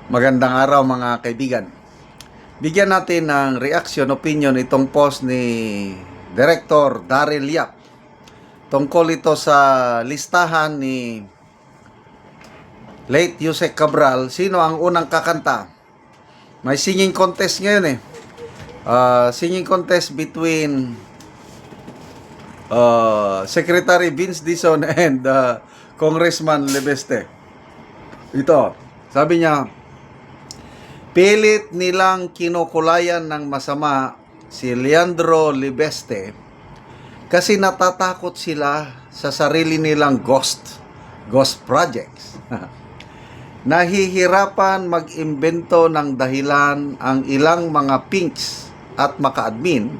Magandang araw mga kaibigan. Bigyan natin ng reaction, opinion itong post ni Director Daryl Yap. Tungkol ito sa listahan ni late Yusek Cabral. Sino ang unang kakanta? May singing contest ngayon eh. Singing contest between Secretary Vince Dizon and Congressman Lebeste. Ito, sabi niya, pilit nilang kinukulayan ng masama si Leandro Lebeste kasi natatakot sila sa sarili nilang ghost projects. Nahihirapan mag-imbento ng dahilan ang ilang mga pinks at maka-admin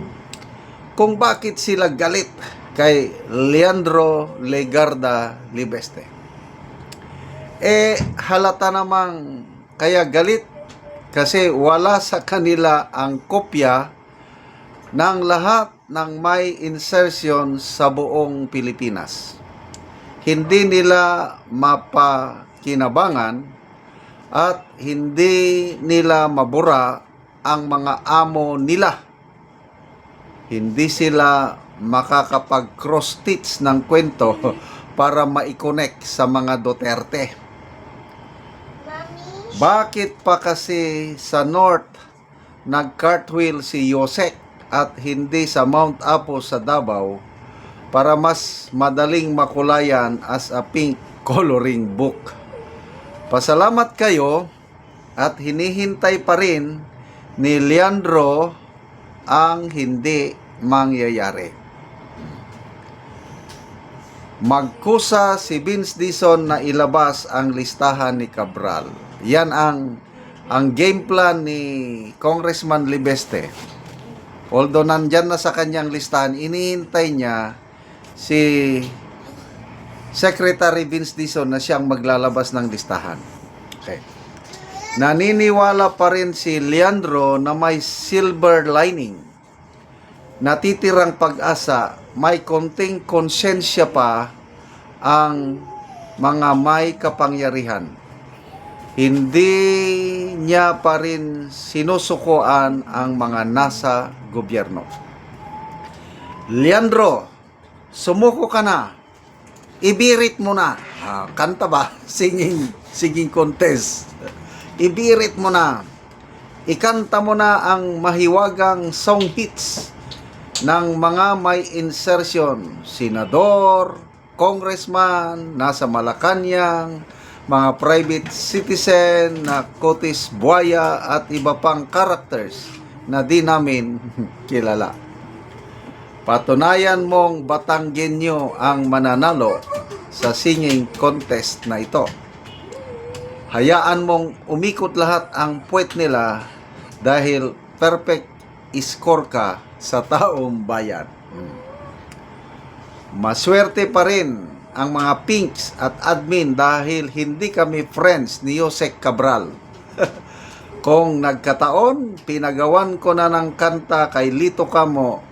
kung bakit sila galit kay Leandro Legarda Lebeste. Halata namang kaya galit kasi wala sa kanila ang kopya ng lahat ng may insertion sa buong Pilipinas. Hindi nila mapakinabangan at hindi nila mabura ang mga amo nila. Hindi sila makakapag-cross-stitch ng kwento para ma-connect sa mga Duterte. Bakit pa kasi sa North nag-cartwheel si Yusek at hindi sa Mount Apo sa Davao para mas madaling makulayan as a pink coloring book? Pasalamat kayo at hinihintay pa rin ni Leandro ang hindi mangyayari. Magkusa si Vince Dizon na ilabas ang listahan ni Cabral. Yan ang game plan ni Congressman Lebeste. Although nandyan na sa kanyang listahan, inihintay niya si Secretary Vince Dizon na siyang maglalabas ng listahan. Okay. Naniniwala pa rin si Leandro na may silver lining. Natitirang pag-asa, may konting konsensya pa ang mga may kapangyarihan. Hindi niya pa rin sinusukuan ang mga nasa gobyerno. Leandro, sumuko ka na. Ibirit mo na. Kanta ba? Singing contest. Ibirit mo na. Ikanta mo na ang mahiwagang song hits ng mga may insertion. Senador, congressman, nasa Malacanang, mga private citizen na Cotis Buaya at iba pang characters na di namin kilala. Patunayan mong Batanggenyo ang mananalo sa singing contest na ito. Hayaan mong umikot lahat ang puwet nila dahil perfect score ka sa taong bayan. Maswerte pa rin ang mga pinks at admin dahil hindi kami friends ni Yusek Cabral. Kung nagkataon, pinagawan ko na ng kanta kay Lito Camo,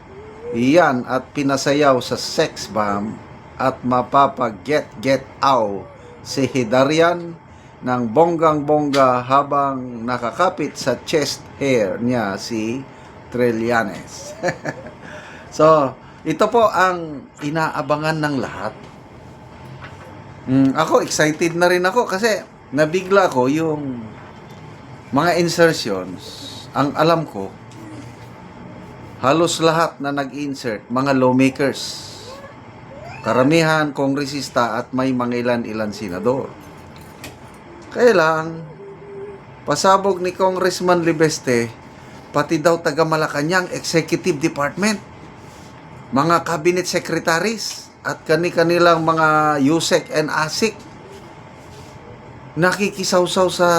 iyan at pinasayaw sa sex bomb at mapapag-get out si Hidarian ng bonggang-bongga habang nakakapit sa chest hair niya si Trillanes. So, ito po ang inaabangan ng lahat. Ako, excited na rin ako kasi nabigla ko yung mga insertions. Ang alam ko, halos lahat na nag-insert, mga lawmakers. Karamihan, kongresista at may mga ilan-ilan senador. Kaya lang, pasabog ni Congressman Lebeste, pati daw taga Malacanang Executive Department, mga cabinet secretaries, at kani-kanilang mga Yusek and Asik, nakikisawsaw sa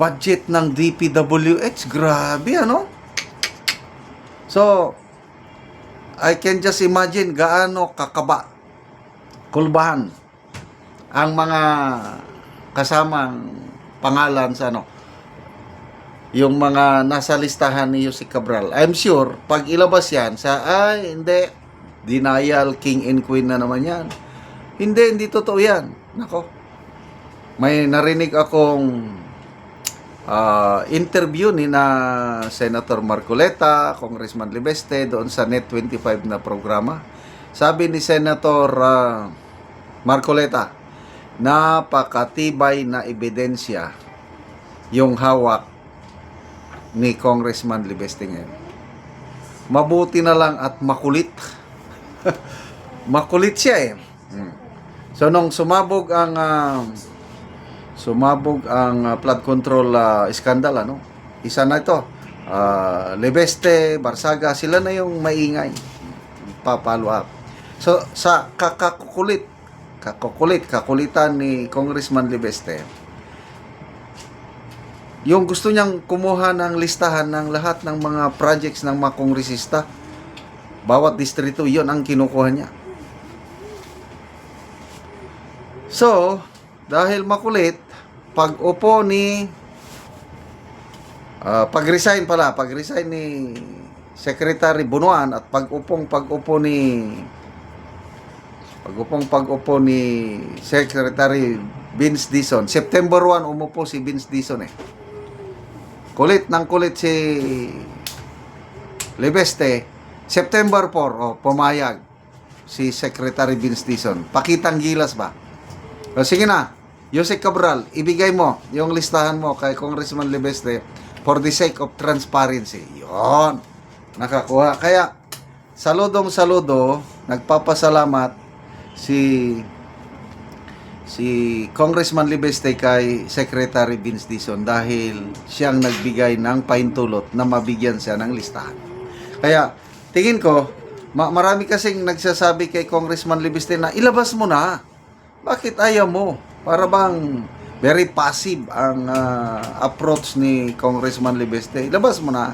budget ng DPWH. Grabe, ano? So, I can just imagine gaano kakaba, kulbahan ang mga kasamang pangalan sa yung mga nasa listahan ni Yusek Cabral. I'm sure, pag ilabas yan sa, hindi, denial, king and queen na naman yan. Hindi totoo yan. Nako. may narinig akong interview ni na Senator Marcoleta, Congressman Libeste doon sa Net25 na programa. Sabi ni Senator Marcoleta, napakatibay na ebidensya yung hawak ni Congressman Libeste ngayon. Mabuti na lang at makulit. Makulit siya eh. So nung sumabog ang flood control scandal, ano? Isa na ito. Libeste, Barsaga, sila na yung maingay. Pa-follow up. So sa kakulitan ni Congressman Libeste, yung gusto niyang kumuha ng listahan ng lahat ng mga projects ng mga kongresista, bawat distrito, yon ang kinukuha niya. So, dahil makulit, pag-upo ni pag-resign ni Secretary Bunuan at pag-upo ni Secretary Vince Dizon. September 1 umupo si Vince Dizon eh. Kulit si Libeste. September 4, pumayag si Secretary Vince Dizon. Pakitang gilas ba? O, sige na, Yosek Cabral, ibigay mo yung listahan mo kay Congressman Libeste for the sake of transparency. Yon, nakakuha. Kaya, saludo, nagpapasalamat si Congressman Libeste kay Secretary Vince Dizon dahil siyang nagbigay ng pahintulot na mabigyan siya ng listahan. Kaya, tingin ko, marami kasing nagsasabi kay Congressman Libeste na ilabas mo na. Bakit ayaw mo? Para bang very passive ang approach ni Congressman Libeste. Ilabas mo na.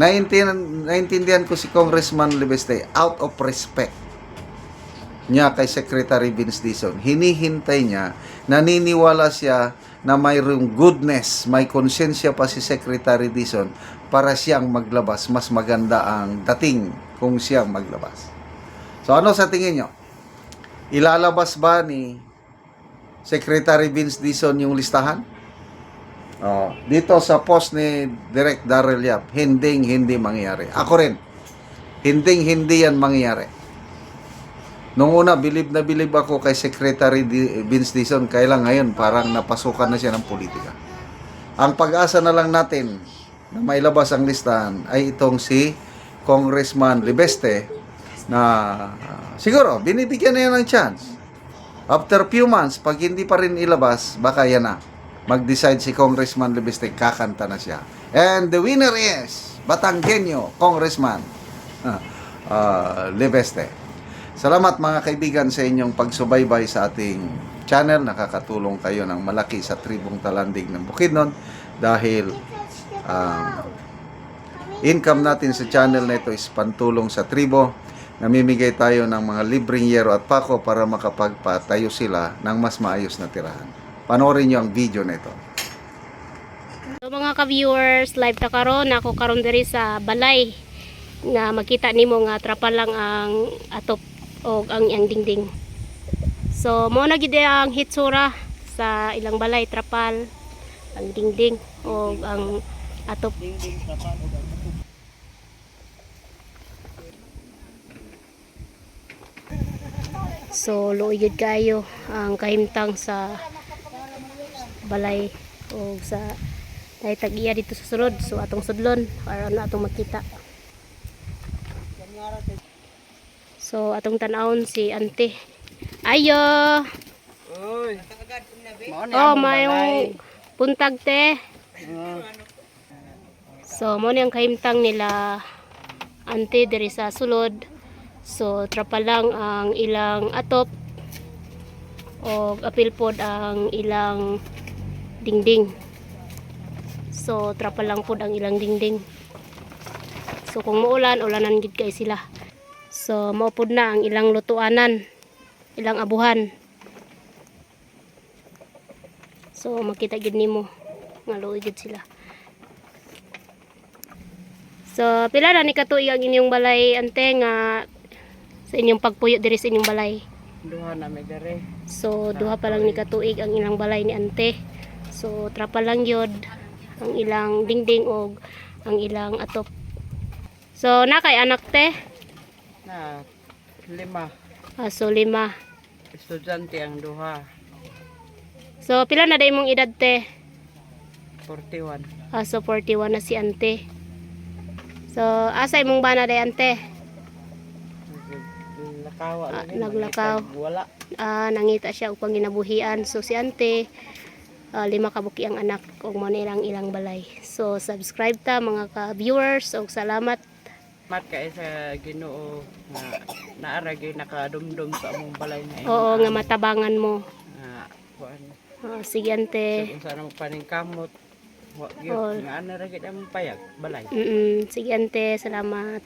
Naintindihan ko si Congressman Libeste out of respect niya kay Secretary Vince Dizon. Hinihintay niya, naniniwala siya na mayroong goodness, may konsensya pa si Secretary Dizon para siyang maglabas. Mas maganda ang dating kung siyang maglabas. So ano sa tingin nyo? Ilalabas ba ni Secretary Vince Dizon yung listahan? Dito sa post ni Direk Darrell Yap, hindi mangyayari. Ako rin, hindi yan mangyayari. Nung una, bilib ako kay Secretary Vince Dizon, kaya lang ngayon parang napasukan na siya ng politika. Ang pag-asa na lang natin na mailabas ang listahan ay itong si Congressman Libeste na siguro binibigyan na yan ng chance. After few months, pag hindi pa rin ilabas, baka yan na. Mag-decide si Congressman Libeste, kakanta na siya. And the winner is Batanggenyo Congressman Libeste. Salamat mga kaibigan sa inyong pagsubaybay sa ating channel. Nakakatulong kayo ng malaki sa tribong Talandig ng Bukidnon dahil income natin sa channel na ito is pantulong sa tribo. Namimigay tayo ng mga libreng yero at pako para makapagpatayo sila ng mas maayos na tirahan. Panoorin nyo ang video na ito. So mga ka-viewers, live ta karon, ako karon diri sa balay nga makita nimo nga trapal lang ang atop o ang dingding. So mo na gid ang hitsura sa ilang balay, trapal, ang dingding o ang atop. So luoy kayo ang kahimtang sa balay o sa tag-iya dito sa sulod. So atong sudlon para na atong makita. So atong tanawon si ante. Ayo. Oy. Mayong puntag te. So mo ni ang kahimtang nila ante diri sa sulod. So trapa lang ang ilang atop o apil pod ang ilang dingding. So trapa lang pod ang ilang dingding. So kung muulan, ulanan gid kay sila. So maupod na ang ilang lutuanan, ilang abuhan. So makita gid nimo nga luoy gid sila. So pila na ni katuig ang inyong balay ante nga sa inyong pagpuyo diri sa inyong balay? Duha na may dere. So duha pa lang ni katuig ang ilang balay ni ante. So trapa lang yod ang ilang dingding og ang ilang atop. So na kay anak te. Na 5 So 5. estudyante ang duha. So pila na day mong edad te? 41. So 41 na si ante. So asay mong bana day ante? Lakaw naglakaw. Wala. Nangita siya upang ginabuhian. So si ante 5 kabuki ang anak ug mo nilang ilang balay. So subscribe ta mga ka-viewers ug salamat. Mat kay sa Ginoo nga naara gyud nakadumdum sa among balay na Oo nga matabangan mo. kuan. Sige ante. Kung saan ang paningkamot. Wa Oo. gyud nga ana ra gyud ang payag balay. Sige ante, salamat.